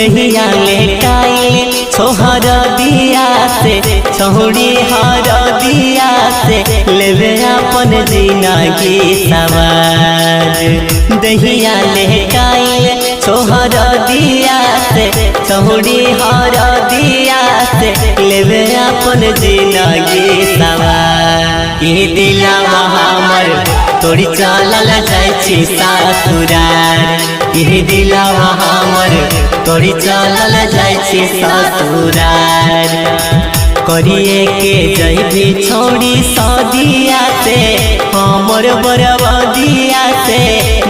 दहिया लेटाइल छोहर दिया से छौड़ी हर दिया से लेवे अपन जिंदगी सवार। दहिया लेटाइल छोहर दिया से छौड़ी हर दिया से लेवे अपन जिंदगी सवार। ई दिलवा हमर तोड़ी चलल जाय छी ससुरार। ई दिलवा हमर तोड़ी चलल जाय छी ससुरार। करिए के जइबी छोड़ी सदिया से हमर बरबदिया से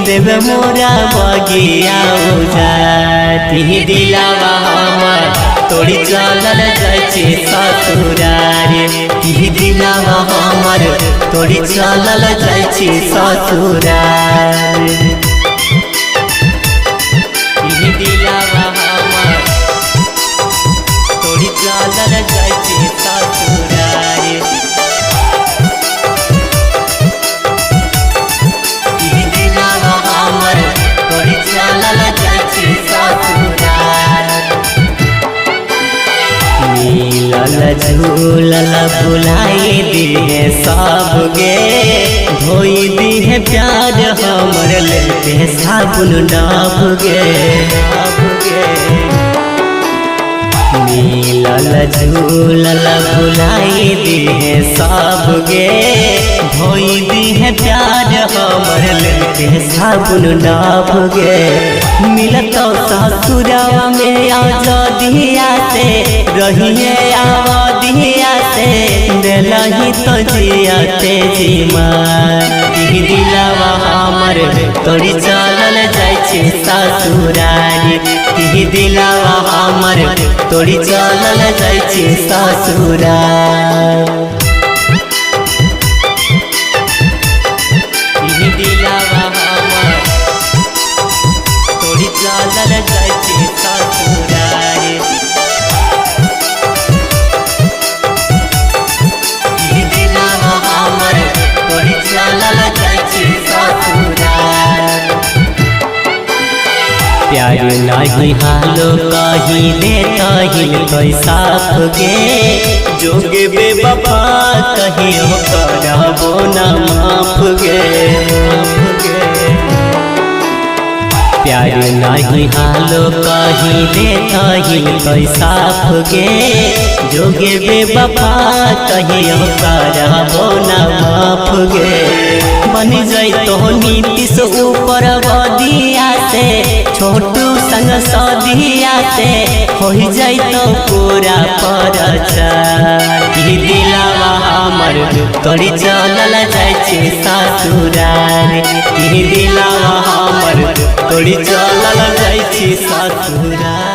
देवे मोरा बगिया उजाड़। ई दिलवा हमर तोड़ी चलल जाय छी ससुरार। ई दिलवा हमर तोड़ी चलल जाय छी ससुरार। ई दिलवा हमर तोड़ी चलल जाय छी ससुरार। ई दिलवा हमर तोड़ी चलल जाय छी ससुरार। मिलल झूलल भुलाई दिहे सबगे धोई दिहे प्यार हमर लेते साबुन डाब गे। मिलल झूलल भुलाई दिहे सबगे धोई दिहे प्यार हमर लेते साबुन डाब गे। मिलत ससुरवा में आजादिया से रहिए आवदिया से दिलही तो जियाते जीमान। ई दिलवा हमर तोड़ी चलल जाय छी ससुरार। ई दिलवा हमर तोड़ी चलल जाय छी ससुरार। ई दिलवा हमर तोड़ी चलल जाय छी ससुरार। ई दिलवा हमर तोड़ी चलल जाय छी ससुरार। प्यार नहीं हालो कही देता हिल कोई साफ गे जोगे बेवफा कहियो करबो न माफ गे। प्यार नहीं हालो कही देता हिल कोई साफ गे जोगे बेवफा कहियो करबो न माफ गे। बन जैतो नीतीश ऊपर बदिया से छोटू संग सदिया से हो जैतो पूरा परचार। ई दिलवा हमर तोड़ी चलल जाय छी ससुरार। ई दिलवा हमर तोड़ी चलल जाय छी ससुरार।